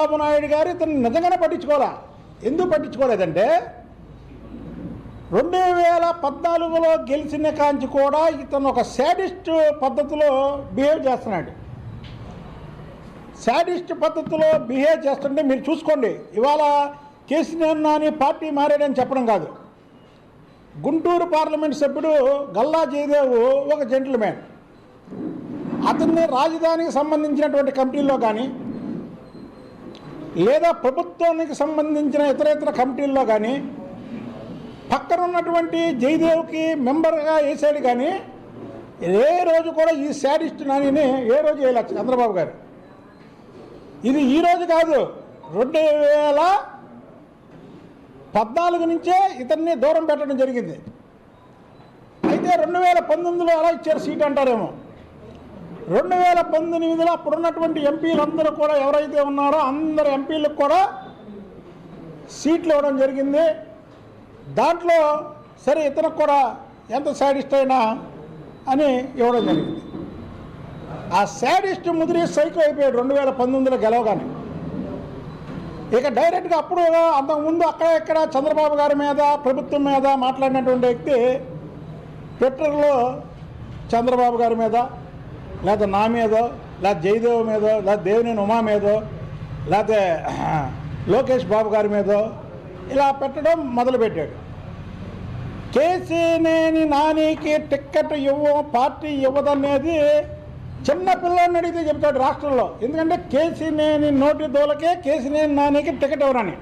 చంద్రబాబు నాయుడు గారు ఇతను నిజంగానే పట్టించుకోవాలా. ఎందుకు పట్టించుకోలేదంటే 2014లో గెలిచిన కాంచి కూడా ఇతను ఒక శాడిస్ట్ పద్ధతిలో బిహేవ్ చేస్తున్నాడు. శాడిస్ట్ పద్ధతిలో బిహేవ్ చేస్తుంటే మీరు చూసుకోండి. ఇవాళ కేసీఆర్ నాని పార్టీ మారాడని చెప్పడం కాదు. గుంటూరు పార్లమెంట్ సభ్యుడు గల్లా జయదేవ్ ఒక జెంటిల్మెన్. అతన్ని రాజధానికి సంబంధించినటువంటి కమిటీల్లో కానీ లేదా ప్రభుత్వానికి సంబంధించిన ఇతర కమిటీల్లో కానీ పక్కన ఉన్నటువంటి జయదేవ్కి మెంబర్గా వేసాడు. కానీ ఏ రోజు కూడా ఈ శాడిస్ట్ నానిని ఏ రోజు వేయలేదు చంద్రబాబు గారు. ఇది ఈరోజు కాదు, 2014 నుంచే ఇతన్ని దూరం పెట్టడం జరిగింది. అయితే 2019లో అలా ఇచ్చారు సీట్ అంటారేమో. 2019లో అప్పుడున్నటువంటి ఎంపీలందరూ కూడా ఎవరైతే ఉన్నారో అందరు ఎంపీలకు కూడా సీట్లు ఇవ్వడం జరిగింది. దాంట్లో సరే ఇతనికి కూడా ఎంత శాడిస్ట్ అయినా అని ఇవ్వడం జరిగింది. ఆ శాడిస్ట్ ముదిరి సైకో అయిపోయాడు 2019లో గెలవగానే. ఇక డైరెక్ట్గా అప్పుడు అంతకుముందు అక్కడ ఇక్కడ చంద్రబాబు గారి మీద ప్రభుత్వం మీద మాట్లాడినటువంటి వ్యక్తి ట్విట్టర్లో చంద్రబాబు గారి మీద లేకపోతే నా మీదో లేకపోతే జయదేవ్ మీదో లేకపోతే దేవినేని ఉమా మీదో లేకపోతే లోకేష్ బాబు గారి మీదో ఇలా పెట్టడం మొదలుపెట్టాడు. కేసీనేని నానికి టిక్కెట్ పార్టీ ఇవ్వదనేది చిన్న పిల్లని అడిగితే చెబుతాడు రాష్ట్రంలో. ఎందుకంటే కేసీనేని నోటి దోలకే కేసీనేని నానికి టికెట్ ఇవ్వరని.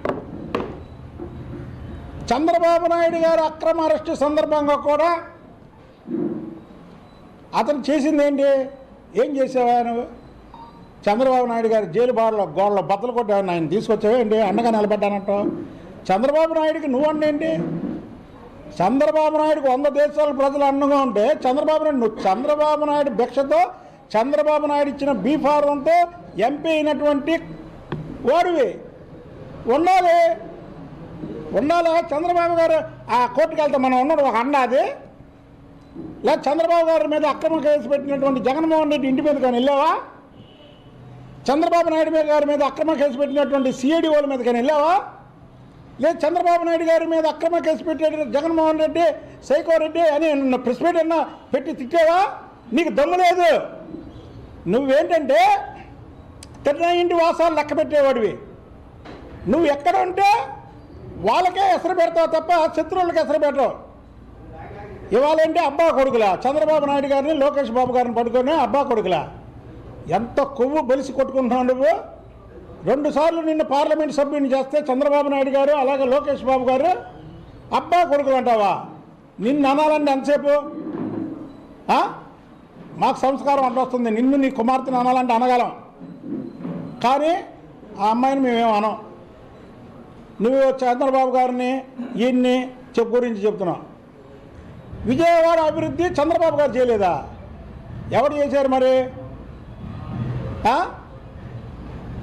చంద్రబాబు నాయుడు గారు అక్రమ అరెస్టు సందర్భంగా కూడా అతను చేసింది ఏంటి? ఏం చేసావా నువ్వు? చంద్రబాబు నాయుడు గారు జైలు బార్లో గోడలో బద్దలు కొట్టావు, ఆయన తీసుకొచ్చావా ఏంటి? అండగా నిలబడ్డానంటావు. చంద్రబాబు నాయుడికి నువ్వు అండేంటి? చంద్రబాబు నాయుడుకి 100 దేశాల ప్రజలు అండగా ఉంటే చంద్రబాబు నాయుడు భిక్షతో చంద్రబాబు నాయుడు ఇచ్చిన బీఫారంతో ఎంపీ అయినటువంటి ఓడివి ఉండాలి. చంద్రబాబు గారు ఆ కోర్టుకు వెళ్తే మనం ఉన్నాడు ఒక అండ. అది లేదా చంద్రబాబు గారి మీద అక్రమ కేసు పెట్టినటువంటి జగన్మోహన్ రెడ్డి ఇంటి మీద కానీ వెళ్ళావా? చంద్రబాబు నాయుడు గారి మీద అక్రమ కేసు పెట్టినటువంటి సిఐడిఓల మీద కానీ వెళ్ళావా? లేదు చంద్రబాబు నాయుడు గారి మీద అక్రమ కేసు పెట్టే జగన్మోహన్ రెడ్డి సైకో రెడ్డి అని ప్రెస్ మీట్ అన్నా పెట్టి తిట్టావా? నీకు దమ్ము లేదు. నువ్వేంటంటే ఇంటి వాసాలు లెక్క పెట్టేవాడివి. నువ్వు ఎక్కడ ఉంటే వాళ్ళకే ఎసరు పెడతావు తప్ప శత్రువులకి ఎసరు పెట్టవు. ఇవాళంటే అబ్బా కొడుకులా చంద్రబాబు నాయుడు గారిని లోకేష్ బాబు గారిని పడుకొని అబ్బా కొడుకులా ఎంత కొవ్వు బలిసి కొట్టుకుంటున్నావు నువ్వు. 2 సార్లు నిన్ను పార్లమెంట్ సభ్యుని చేస్తే చంద్రబాబు నాయుడు గారు అలాగే లోకేష్ బాబు గారు అబ్బా కొడుకులు అంటావా? నిన్ను అనాలంటే ఎంతసేపు? మాకు సంస్కారం అడ్డొస్తుంది. నిన్ను నీ కుమార్తెని అనాలంటే అనగలం, కానీ ఆ అమ్మాయిని మేమేం అనం. నువ్వు చంద్రబాబు గారిని ఈయన్ని గురించి చెప్తున్నావు. విజయవాడ అభివృద్ధి చంద్రబాబు గారు చేయలేదా? ఎవరు చేశారు మరి?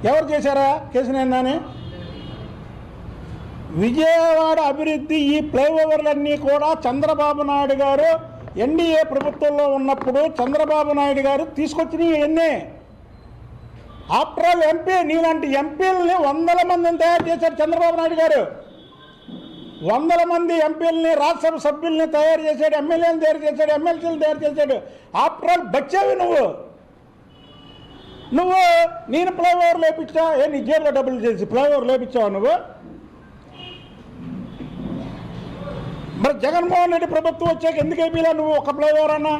ఎవరు చేశారా? కేసీఆర్ నాని. విజయవాడ అభివృద్ధి ఈ ఫ్లైఓవర్లన్నీ కూడా చంద్రబాబు నాయుడు గారు ఎన్డీఏ ప్రభుత్వంలో ఉన్నప్పుడు చంద్రబాబు నాయుడు గారు తీసుకొచ్చినవి ఎన్నే. ఆఫ్టర్ ఆల్ ఎంపీ నీలాంటి ఎంపీలని 100 మందిని తయారు చేశారు చంద్రబాబు నాయుడు గారు. 100 మంది ఎంపీలని రాజ్యసభ సభ్యుల్ని తయారు చేశాడు, ఎమ్మెల్యేలను తయారు చేశాడు, ఎమ్మెల్సీలు తయారు చేశాడు. ఆఫ్టర్ ఆల్ బచ్చావి నువ్వు నేను ఫ్లైఓవర్ లేపించా? నీ జేబులో డబ్బులు చేసి ఫ్లైఓవర్ లేపించావు నువ్వు? మరి జగన్మోహన్ రెడ్డి ప్రభుత్వం వచ్చాక ఎందుకు వేపిలా నువ్వు ఒక ఫ్లైఓవర్ అన్నా?